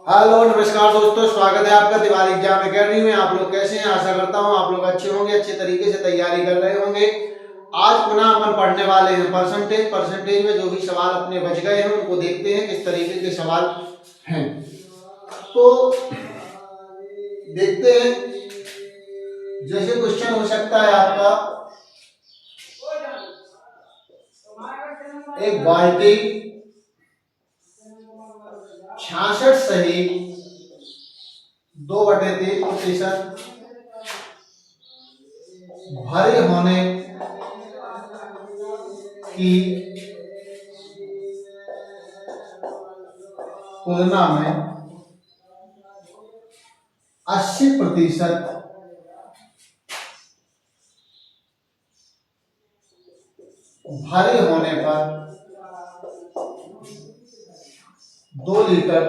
Hello नमस्कार दोस्तों, स्वागत है आपका दिवाली एग्जाम अकेडमी में। आप लोग कैसे हैं? आशा करता हूं आप लोग अच्छे होंगे, अच्छे तरीके से तैयारी कर रहे होंगे। आज पुनः अपन पढ़ने वाले हैं परसेंटेज में जो भी सवाल अपने बच गए हैं उनको देखते हैं किस तरीके के सवाल हैं। तो देखते हैं, जैसे क्वेश्चन हो सकता है आपका, एक बाल्टी 66 सही 2/3% भारी होने की तुलना में 80% भारी होने पर 2 लीटर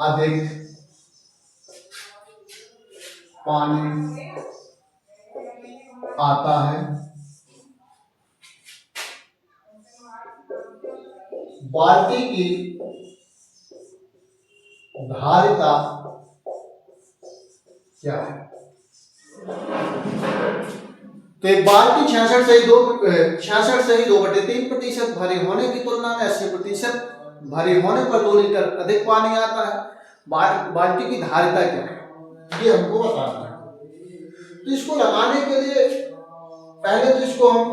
अधिक पानी आता है। बाल्टी की धारिता क्या है? तो एक बाल्टी 66 से 2/3% भारी होने की तुलना में 80% भारी होने पर 2 लीटर अधिक पानी आता है। बाल्टी की धारिता क्या है ये हमको बताना है। तो इसको लगाने के लिए पहले तो इसको हम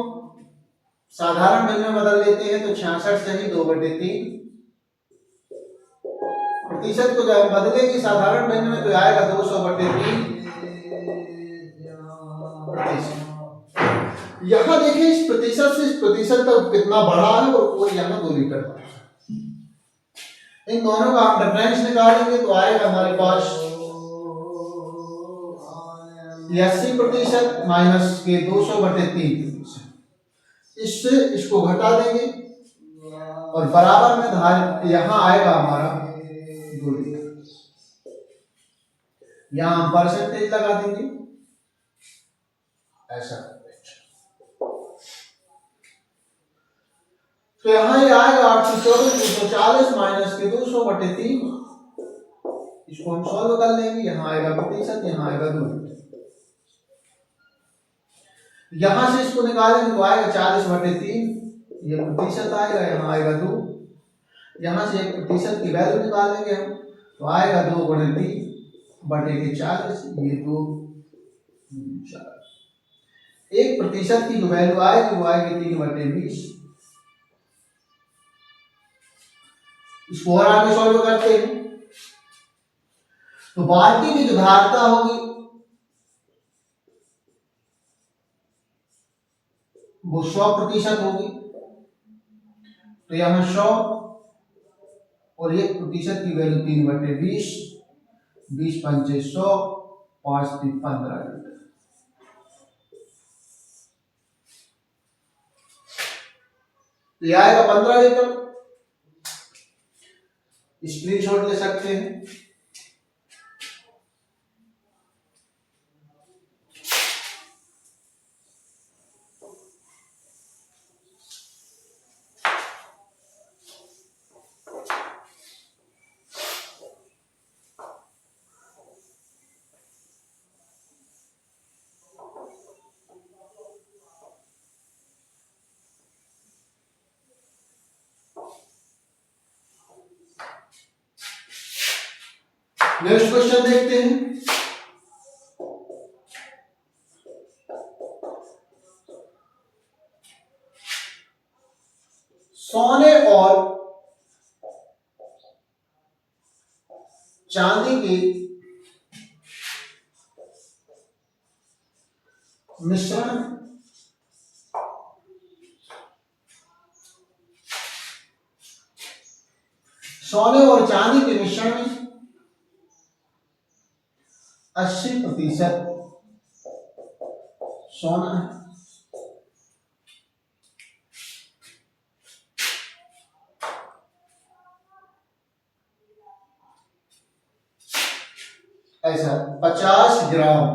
साधारण ढंग में बदल लेते हैं। तो 66 से ही 2/3% को जब बदलेंगे साधारण ढंग में तो आएगा 200/3%। यहाँ देखिए इस प्रतिशत से इस प्रतिशत तक कितना बड़ा है और यहाँ 2 लीटर बड़ा है। इन दोनों का हम डिफरेंस निकालेंगे तो आएगा हमारे पास 80% माइनस के 200/3%। इससे इसको घटा देंगे और बराबर में धार यहाँ आएगा हमारा 2 लीटर। यहाँ हम परसेंटेज लगा देंगे ऐसा। तो यहाँ ये आएगा 824 माइनस के 200/3। इसको हम सॉल्व कर लेंगे। यहाँ आएगा प्रतिशत, यहाँ आएगा 2 लीटर। यहां से इसको निकालेंगे तो आएगा 40/3। ये प्रतिशत आएगा, यहाँ आएगा 2। यहां से 1% की वैल्यू निकालेंगे हम तो आएगा 2/3/40। ये 2 4 1% की जो वैल्यू आएगी वो आएगी 3/20। इसको और आगे सॉल्व करते हैं। तो बाल्टी की जो धारिता होगी वो 100% होगी। तो यहाँ 100 और 1% की वैल्यू 3/20। 20 पंचे 100, 5 3 15 लीटर। तो यह आएगा 15 लीटर। स्क्रीनशॉट ले सकते हैं। नेक्स्ट क्वेश्चन देखते हैं। सोने और चांदी के मिश्रण सोने और चांदी के मिश्रण में 80% सोना है। ऐसा 50 ग्राम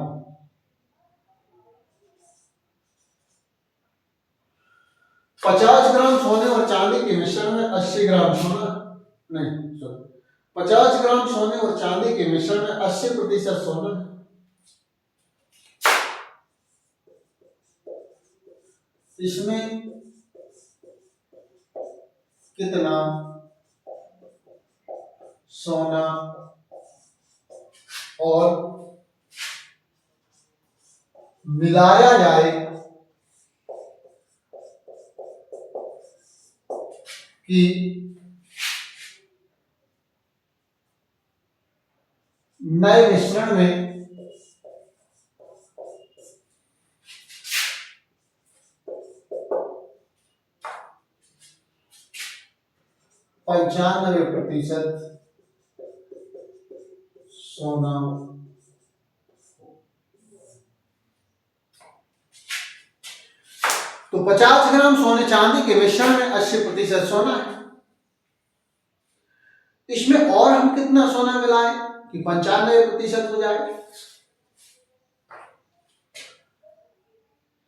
50 ग्राम सोना सोने और चांदी के मिश्रण में 80 ग्राम सोना, नहीं सॉरी, 50 ग्राम सोने और चांदी के मिश्रण में 80% सोना है। इसमें कितना सोना और मिलाया जाए कि नए मिश्रण में 95% सोना। तो 50 ग्राम सोने चांदी के मिश्रण में 80% सोना है। इसमें और हम कितना सोना मिलाएं कि 95% हो जाए?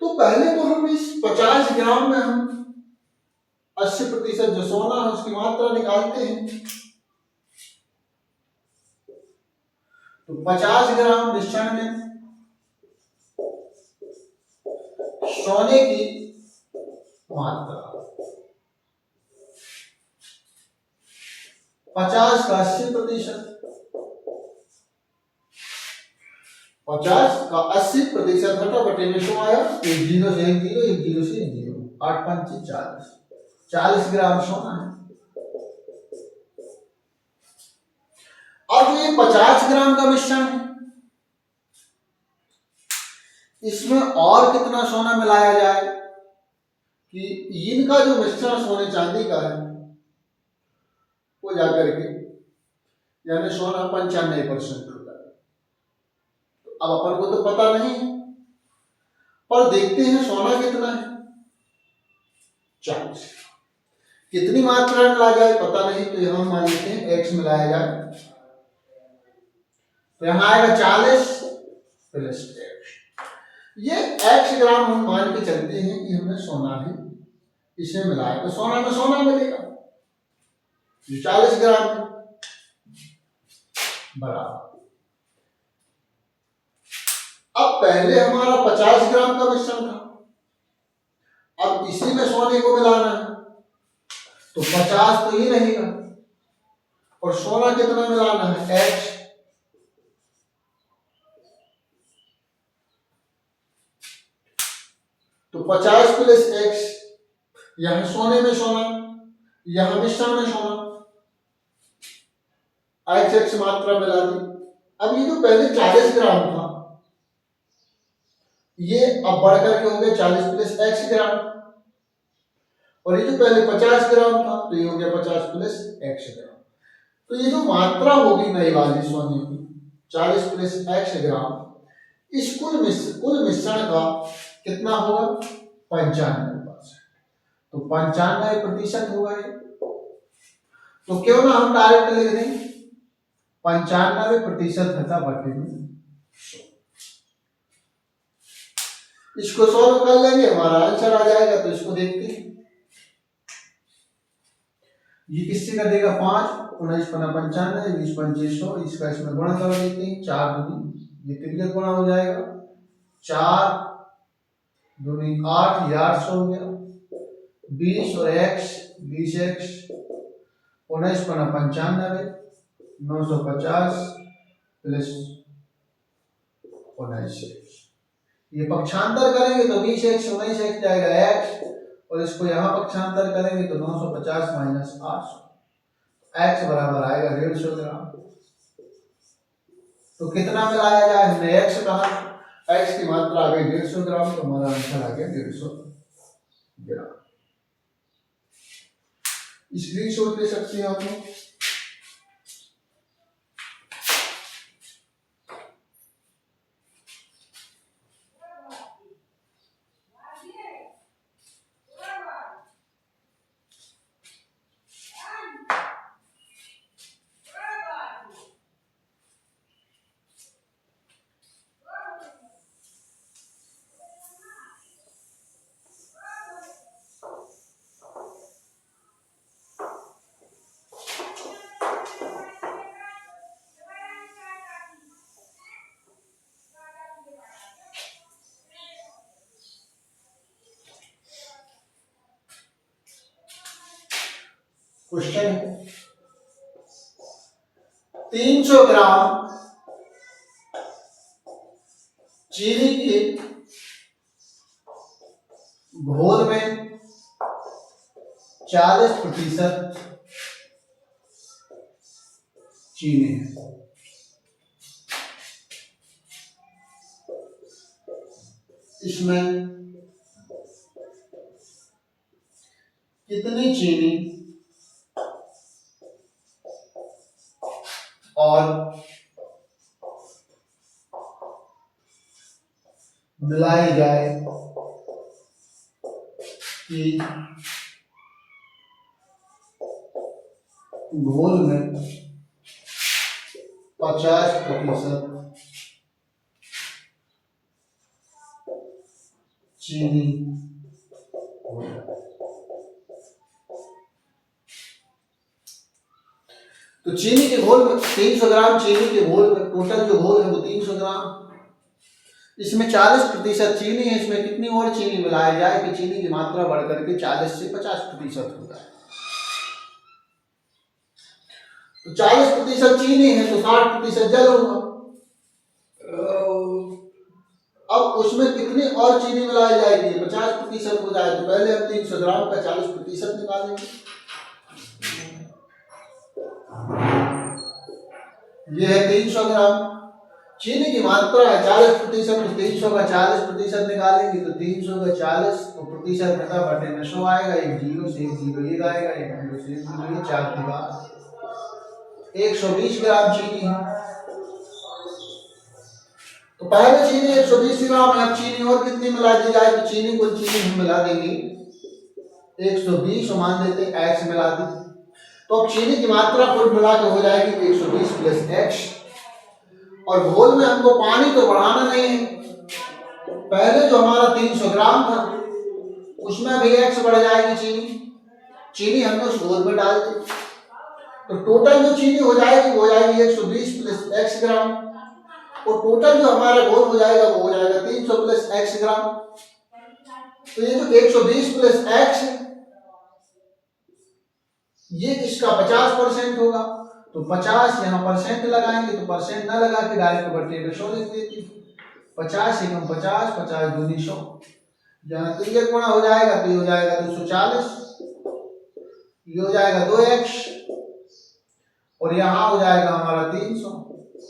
तो पहले तो हम इस 50 ग्राम में हम 80% जो सोना है उसकी मात्रा निकालते हैं। तो 50 ग्राम मिश्रण में सोने की मात्रा 50 का 80%, 50 का 80% हटा बटे में क्यों आया? एक जीरो से एक जीरो, एक जीरो से एक जीरो, 8 5 40, 40 ग्राम सोना है। अब ये 50 ग्राम का मिश्रण है, इसमें और कितना सोना मिलाया जाए कि इनका जो मिश्रण सोने चांदी का है वो जाकर के यानी सोना 95% होता है। तो अब अपन को तो पता नहीं है, पर देखते हैं सोना कितना है, 40। कितनी मात्रा मिला जाए पता नहीं, तो यहां मान लेते हैं x मिलाया जाए, तो यहां आएगा 40 प्लस x। ये x ग्राम हम मान के चलते हैं कि हमने सोना है इसे मिलाया, तो सोना में सोना मिलेगा, 40 ग्राम बराबर। अब पहले हमारा 50 ग्राम का मिश्रण था, अब इसी में सोने को मिलाना है, तो 50 तो ही रहेगा और सोना कितना मिलाना है, x। तो 50 प्लस x, यहां सोने में सोना, यहां मिश्रण में सोना, x मात्रा मिला दी। अब ये जो पहले 40 ग्राम था ये अब बढ़ करके हो गया 40 प्लस x ग्राम, और ये जो पहले 50 ग्राम था तो ये हो गया 50 प्लस x ग्राम। तो ये जो मात्रा होगी नई वाली सोने की 40 प्लस x ग्राम, इस कुल मिश्रण का कितना होगा, 95%। तो 95% होगा ये। तो क्यों ना हम डायरेक्ट लिख दें 95% हटा बटे में, इसको सॉल्व कर लेंगे हमारा आंसर आ जाएगा। तो इसको देखते हैं, ये किससे का देगा 5, 19 5 95, 20 5 100, इसका इसमें गुणा कर देते हैं, 4 दूनी ये तिरक गुणा हो जाएगा, 4 दूनी 8, ये 800 हो गया, 20 और x 20x, 19 5 95, 950 प्लस 19x, ये पक्षांतर करेंगे तो 20x 19x जाएगा x, और इसको यहां पक्षांतर करेंगे तो 950 माइनस 800, x बराबर आएगा 150 ग्राम। तो कितना मिलाया जाए, हमने x कहा, x की मात्रा आ गई 150 ग्राम, तो हमारा आंसर आ गया 150 ग्राम। स्क्रीनशॉट ले सकते हैं आप लोग। क्वेश्चन है 300 ग्राम चीनी के घोल में 40% चीनी है। इसमें कितनी चीनी और मिलाई जाए कि घोल में 50% चीनी हो जाए। तो चीनी के घोल में 300 ग्राम चीनी के घोल में टोटल जो घोल है वो 300 ग्राम, इसमें 40% चीनी है। इसमें कितनी और चीनी मिलाई जाए कि चीनी की मात्रा बढ़कर के 40 से 50% हो जाए। तो 40% चीनी है तो 60% जल होगा। अब उसमें कितनी और चीनी मिलाई जाएगी 50% हो जाए। तो पहले हम 300 ग्राम का 40% निकालेंगे। ये है 300 ग्राम चीनी की मात्रा है 40%, तो 300 का 40% निकालेंगे तो 300 का 40 तो प्रतिशत घटा बटे में 100 आएगा। एक जीरो से एक जीरो एक आएगा, एक जीरो से एक जीरो ये 4 दिवार 120 ग्राम चीनी है। तो पहले चीनी 120 ग्राम है। अब चीनी और कितनी मिला दी जाए तो चीनी को चीनी हम मिला देंगे 120 मान लेते हैं एक्स मिला दी। तो अब चीनी की मात्रा कुल मिला के हो जाएगी 120 प्लस एक्स। और घोल में हमको पानी तो बढ़ाना नहीं है। पहले जो हमारा 300 ग्राम था उसमें भी एक्स बढ़ जाएगी चीनी हमने उस घोल में डाल दी। तो टोटल जो चीनी हो जाएगी वो हो जाएगी 120 प्लस एक्स ग्राम। और टोटल जो हमारा घोल हो जाएगा वो हो जाएगा 300 प्लस एक्स ग्राम। तो ये जो 120 प्लस एक्स ये इसका 50% होगा। तो 50 यहाँ परसेंट लगाएंगे तो परसेंट ना लगा के डायरेक्ट बटे में 100 लिख देती। 50 एकम 50, 50 दूनी 100। यहाँ तो ये गुणा हो जाएगा तो ये हो जाएगा 240, ये हो जाएगा 2x और यहाँ हो जाएगा हमारा 300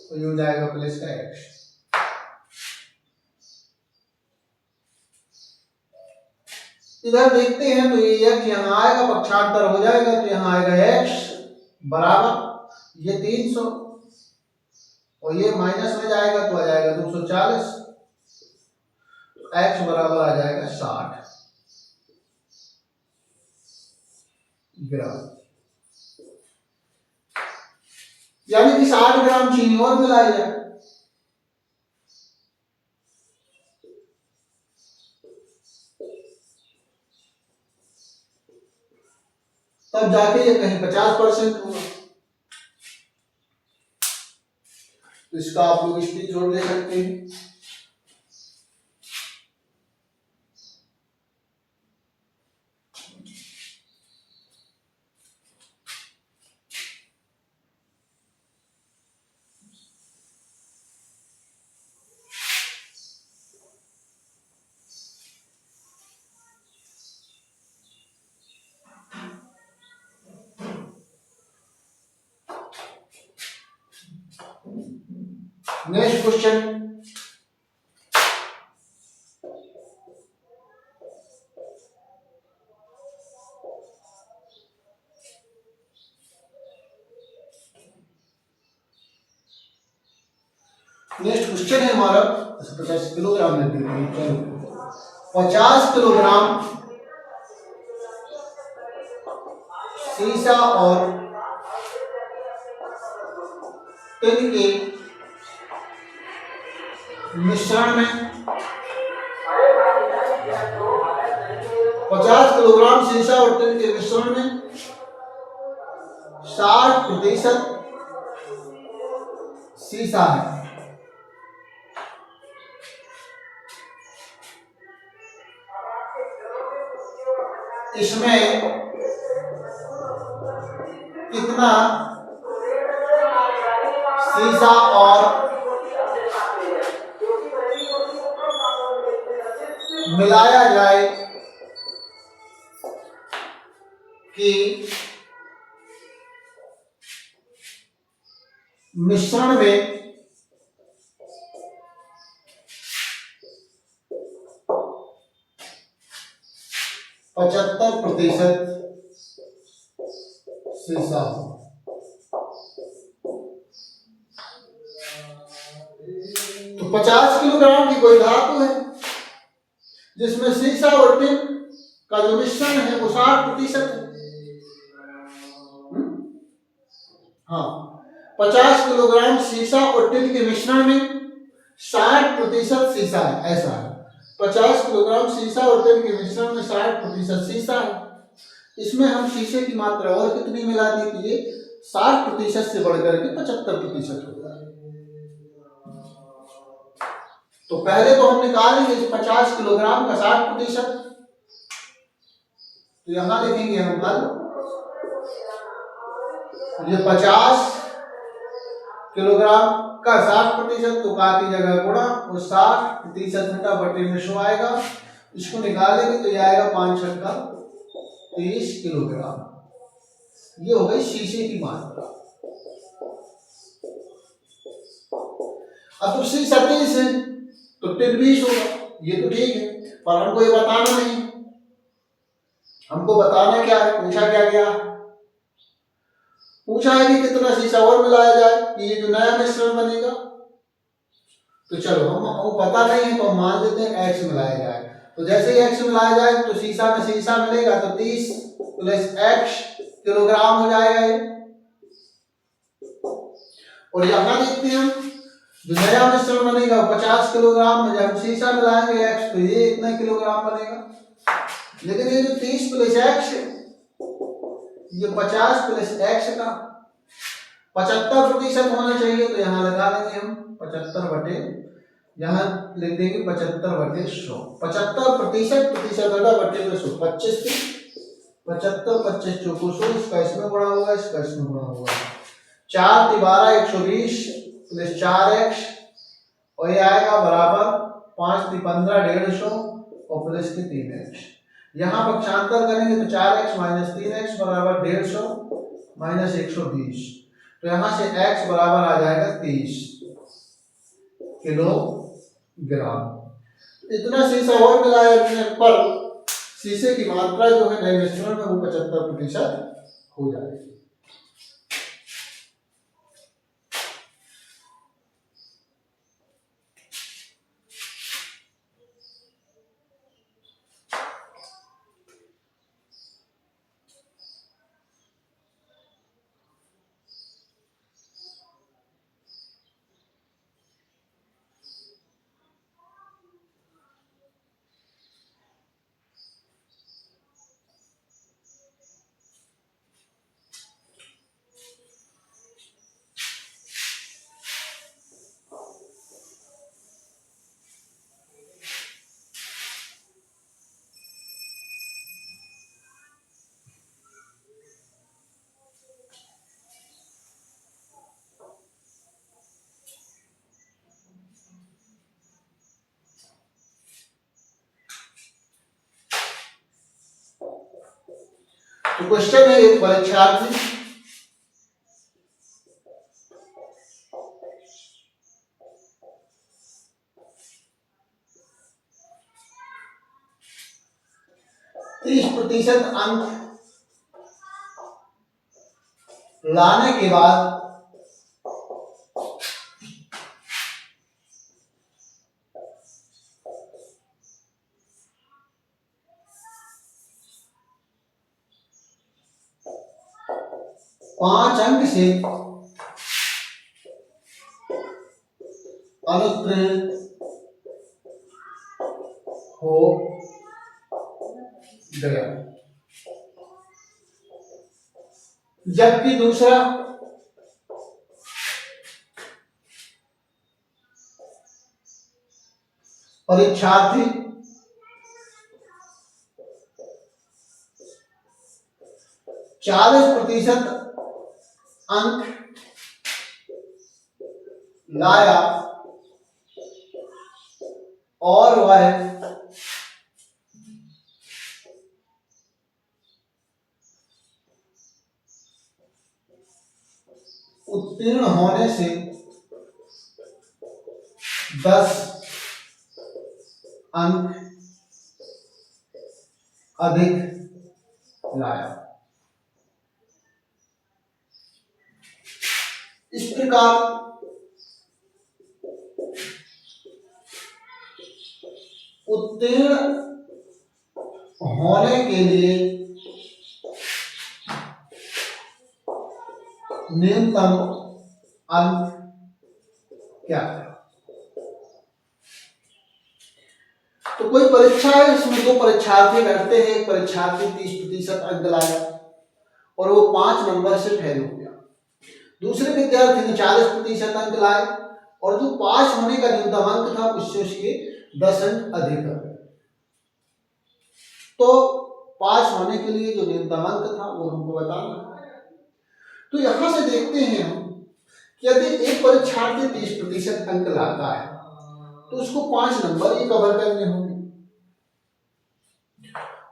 तो ये हो जाएगा प्लस का x। इधर देखते हैं तो ये x यहाँ आएगा पक्षांतर हो जाएगा तो यहाँ आएगा x बराबर ये 300 और ये माइनस में जाएगा तो आ जाएगा 240 तो x बराबर आ जाएगा 60 ग्राम। यानी कि 60 ग्राम चीनी और मिलाई जाए तब जाके ये कहीं 50% होगा। तो इसका आप लोग स्क्रीनशॉट ले सकते हैं। नेक्स्ट क्वेश्चन है हमारा 50 किलोग्राम में 50 किलोग्राम सीसा और टिन के मिश्रण में 50 किलोग्राम सीसा और टिन के मिश्रण में 60% सीसा है। इसमें कितना शीशा और मिलाया जाए कि मिश्रण में 75% शीशा हो। तो 50 किलोग्राम की कोई धातु है जिसमें शीशा और टिन का जो मिश्रण है वो 60% है। हाँ, 50 किलोग्राम शीशा और टिन के मिश्रण में 60% शीशा है, ऐसा है। 50 किलोग्राम शीशा और टिन के मिश्रण में 60% शीशा है। इसमें हम शीशे की मात्रा और कितनी मिला दी कि ये 60% से बढ़कर के 75% हो जाए। तो पहले तो हम निकालेंगे 50 किलोग्राम का 60%, तो यहां लिखेंगे हम हल। ये 50 किलोग्राम का 60%, तो का की जगह गुणा, वो 60% घटा बटे में 100 आएगा। इसको निकालेंगे तो ये आएगा 5 छक्का 30 किलोग्राम। ये हो गई शीशे की मात्रा। अब तो शीशा 30 है तो टिन 20 होगा, ये तो ठीक है, पर हमको ये बताना नहीं। हमको बताना क्या है, पूछा क्या गया, पूछा है कि कितना शीशा और मिलाया जाए कि ये जो नया मिश्रण बनेगा। तो चलो हमको पता नहीं है तो हम मान लेते हैं x मिलाया जाए। तो जैसे ही x मिलाया जाए तो शीशा में शीशा मिलेगा तो 30 प्लस x किलोग्राम हो जाएगा ये। और यहां देखते हैं हम जो नया मिश्रण बनेगा 50 किलोग्राम में, जब शीशा मिलाएंगे x तो ये इतना किलोग्राम बनेगा। लेकिन ये जो 30 प्लस x है ये 50 प्लस x का 75% होना चाहिए, तो यहाँ लगा देंगे हम 75 बटे, यहाँ लिख देंगे 75 बटे 100। 75% घटा बटे में 100, 25 75 25 चौको 100, इसका इसमें गुणा होगा, इसका इसमें गुणा होगा। 4 × 12 120 प्लस 4x, और ये आएगा बराबर 5 × 15 150 और प्लस के 3x। यहाँ पक्षांतर करेंगे तो 4x माइनस 3x बराबर 150 माइनस 120, तो यहाँ से x बराबर आ जाएगा 30 किलोग्राम। इतना शीशा और मिलाने पर शीशे की मात्रा जो है नए मिश्रण में वो 75% हो जाएगी। तो क्वेश्चन है, एक परीक्षार्थी %30 अंक लाने के बाद पांच अंक से अनुत्तीर्ण हो गया, जबकि दूसरा परीक्षार्थी 40% अंक लाया और वह उत्तीर्ण होने से 10 अंक अधिक लाया। इस प्रकार उत्तीर्ण होने के लिए न्यूनतम अंक क्या है? तो कोई परीक्षा है, इसमें दो परीक्षार्थी बैठते हैं। एक परीक्षार्थी 30% अंक लाया और वो 5 नंबर से फेल हो गया। दूसरे विद्यार्थी ने 40% अंक लाए और जो पास होने का न्यूनतम अंक था उससे उसके 10 अंक अधिक हो गए। तो पास होने के लिए जो न्यूनतम अंक था वो हमको बताना है। तो यहां से देखते हैं हम कि यदि एक परीक्षार्थी 30% अंक लाता है तो उसको 5 नंबर ही कवर करने होंगे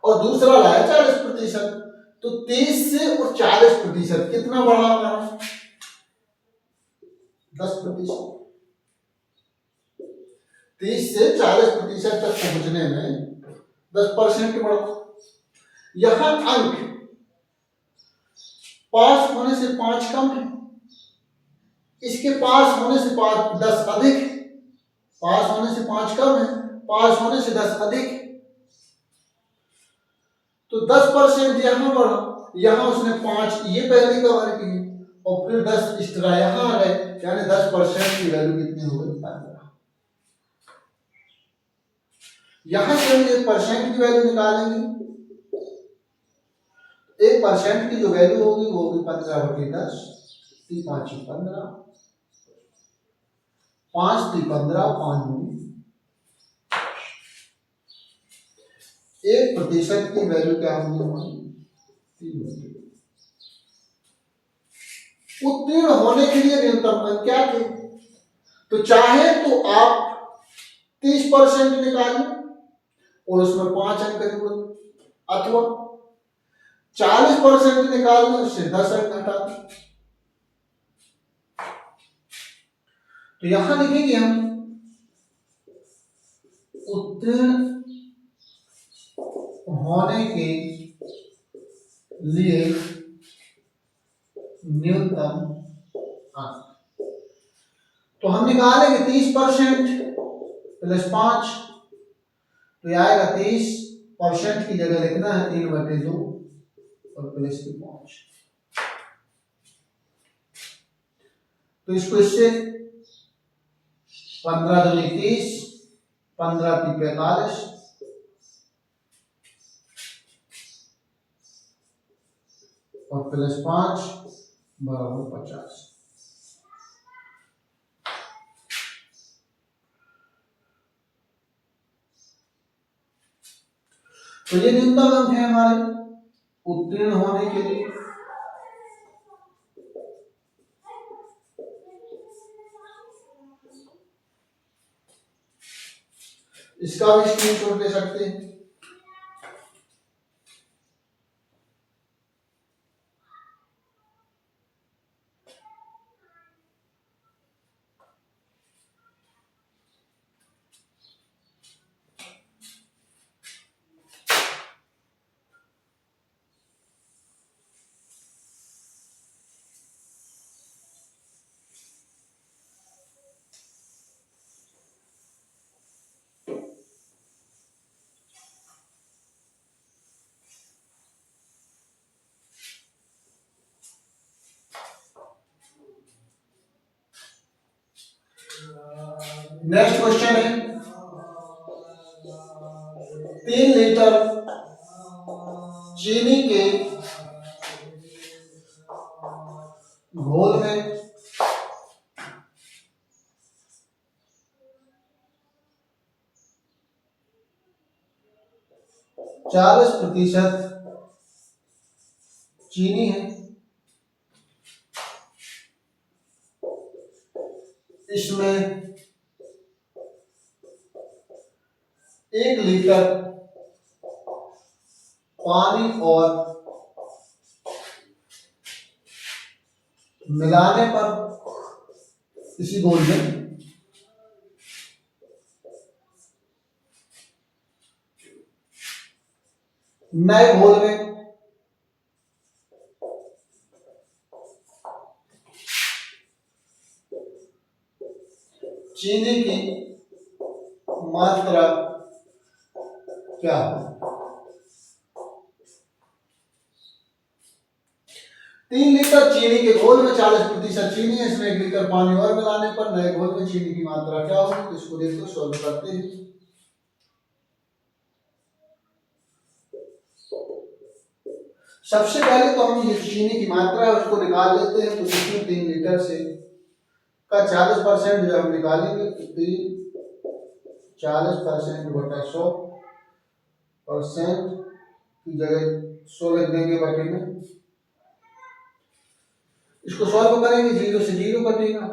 और दूसरा लाया 40%, तो 30 से और 40% कितना बढ़ा हमारा? 10%। 30 से 40% तक पहुंचने में 10% बढ़ा। यहां अंक पास होने से 5 कम है, इसके पास होने से 10 अधिक। पास होने से 5 कम है, पास होने से 10 अधिक, तो 10% यहां बढ़ा। यहां उसने 5 ये पहले कवर किए और फिर 10 एक्स्ट्रा यहां आ गए, यानी 10% की वैल्यू कितनी हो गई? 15। यहां से हम 1% की वैल्यू निकालेंगे। 1% की जो वैल्यू होगी वो होगी 15/10, 5 15, 5 15, 5 1% की वैल्यू क्या होगी हमारी? 3। उत्तीर्ण होने के लिए न्यूनतम अंक क्या थे? तो चाहे तो आप 30% निकालें और उसमें 5 अंक जोड़, अथवा 40% निकालने उससे 10 अंक घटा दें। तो यहां लिखेंगे हम उत्तीर्ण होने के लिए न्यूनतम अंक। तो हम निकालेंगे 30% प्लस 5, तो यह आएगा 30% की जगह लिखना है 3/2 और प्लस की 5। तो इसको इससे 15 दूनी 30, 15 × 45 और प्लस 5 बराबर 50। तो ये न्यूनतम अंक है हमारे उत्तीर्ण होने के लिए। इसका भी स्क्रीनशॉट ले सकते हैं। नेक्स्ट क्वेश्चन है 3 लीटर चीनी के घोल में 40% चीनी है, इसमें 1 लीटर पानी और मिलाने पर इसी घोल में नए घोल में चीनी की मात्रा क्या है? 3 लीटर चीनी के घोल में 40% चीनी है, इसमें 1 लीटर पानी और मिलाने पर नए घोल में चीनी की मात्रा क्या होगी? तो इसको देखो, सॉल्व करते हैं। सबसे पहले तो हम ये चीनी की मात्रा है उसको निकाल लेते हैं। तो इसमें 3 लीटर से का 40% जो हम निकालेंगे, तो 40% बटा 100% की जगह 100 लिख देंगे बटे में। इसको सॉल्व करेंगे, 0 से 0 कटेगा,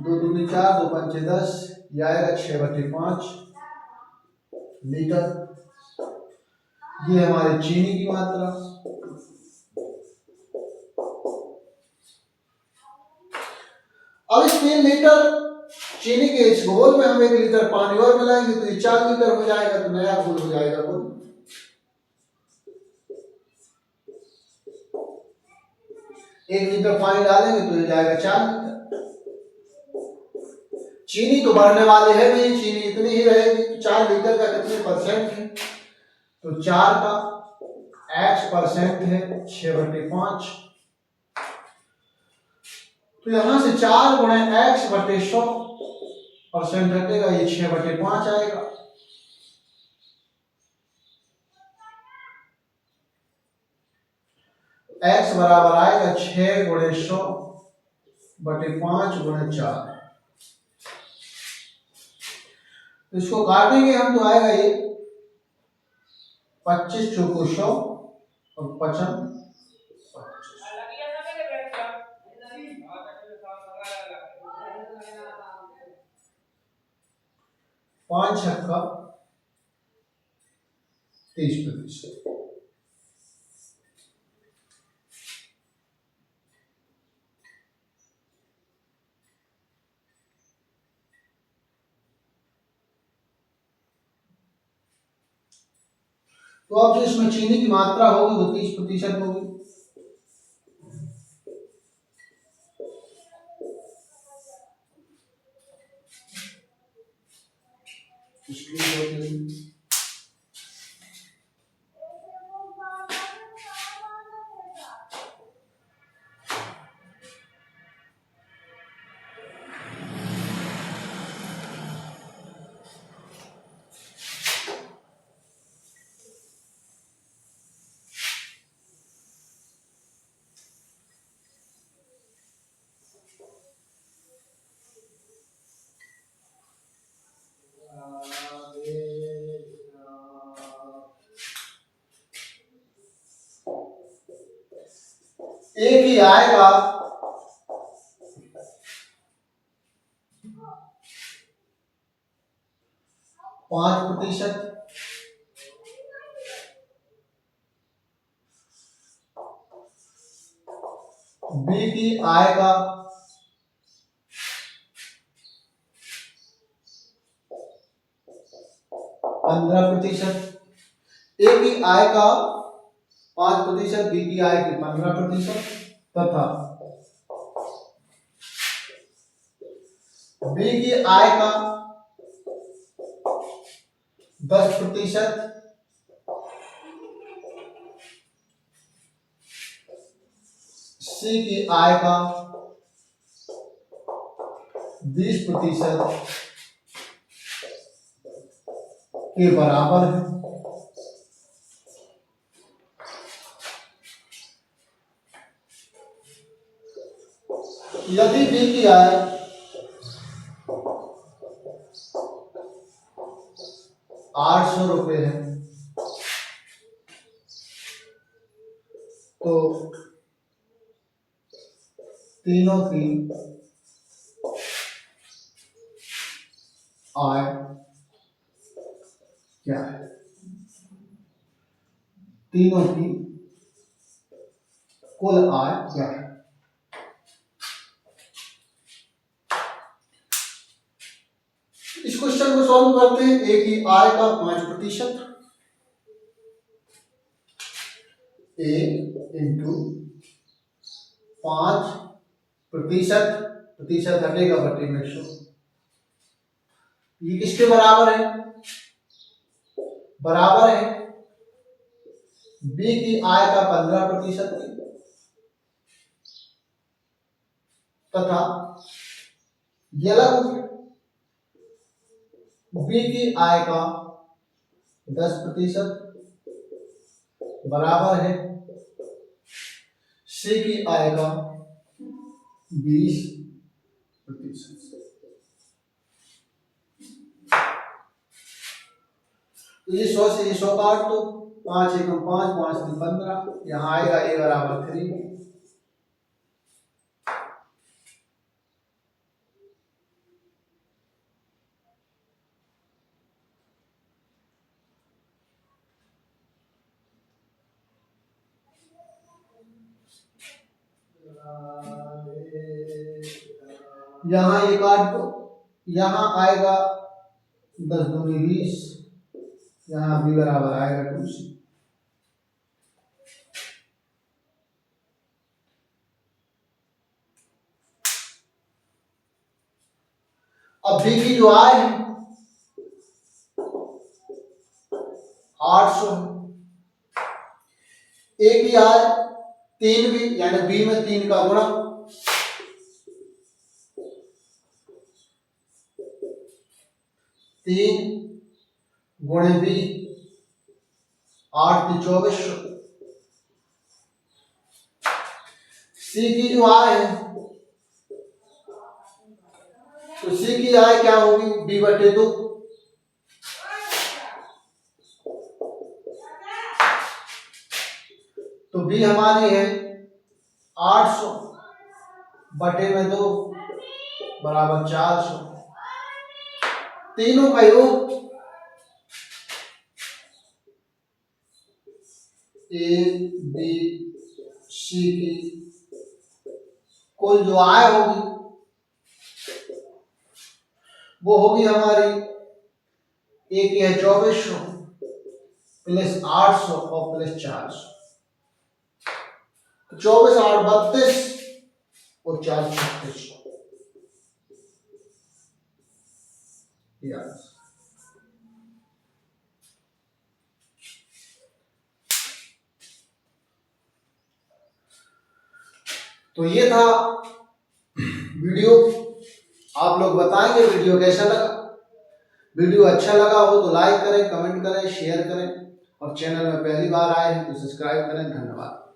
2 दूनी 4, 2 पंचे 10, यह आएगा 6/5 लीटर। ये हमारी चीनी की मात्रा। अब इस 3 लीटर चीनी के इस घोल में हम 1 लीटर पानी और मिलाएंगे तो ये 4 लीटर हो जाएगा, तो नया घोल हो जाएगा कुल। 1 लीटर पानी डालेंगे तो ये जाएगा 4 लीटर। चीनी तो बढ़ने वाले है नहीं, चीनी इतनी ही रहेगी। तो 4 लीटर का कितने परसेंट है? तो 4 का x% है 6/5। तो यहां से 4 गुणे x/100% घटेगा, ये 6/5 आएगा। x बराबर आएगा 6 गुणे 100/5 गुणे 4। तो इसको काटेंगे हम, तो आएगा ये 25 चौको 100 और 55 5 छक्का 30%। तो अब जो इसमें चीनी की मात्रा होगी वो 30% होगी। एक ही आएगा 5%, बी की आएगा 15%, ए की आएगा 5%, बी की आएगी 15% तथा बी की आएगा 10%, सी की आएगा 20% के बराबर है। यदि बी की आय 800 रुपये है तो तीनों की आय क्या है? तीनों की कुल आय क्या है? इस क्वेश्चन को सॉल्व करते हैं। ए की आय का 5%, ए इंटू 5%, प्रतिशत हटेगा बटे में 100, ये किसके बराबर है? बराबर है बी की आय का 15% तथा ये अलग बी की आय का 10% बराबर है सी की आय का 20%। तो ये 100 से 100 काट दो, 5 एकम 5, 5 3 15, यहाँ आएगा ए बराबर 3। यहाँ ये काट दो, यहाँ आएगा 10 दूनी 20, यहाँ बी बराबर आएगा 2c। अब बी की जो आय है 800, ए की आय 3 भी, यानी बी में 3 का गुणा, 3 गुणे बी 8 2400। सी की जो आय है, तो सी की आय क्या होगी? बी बटे 2। तो बी हमारी है 800 बटे में 2 बराबर 400। तीनों का योग ए बी सी की कुल जो आय होगी वो होगी हमारी, ए की है 2400 प्लस 800 और प्लस 400, 24 8 32 और 4 36। तो ये था वीडियो। आप लोग बताएंगे वीडियो कैसा लगा। वीडियो अच्छा लगा हो तो लाइक करें, कमेंट करें, शेयर करें और चैनल में पहली बार आए हैं तो सब्सक्राइब करें। धन्यवाद।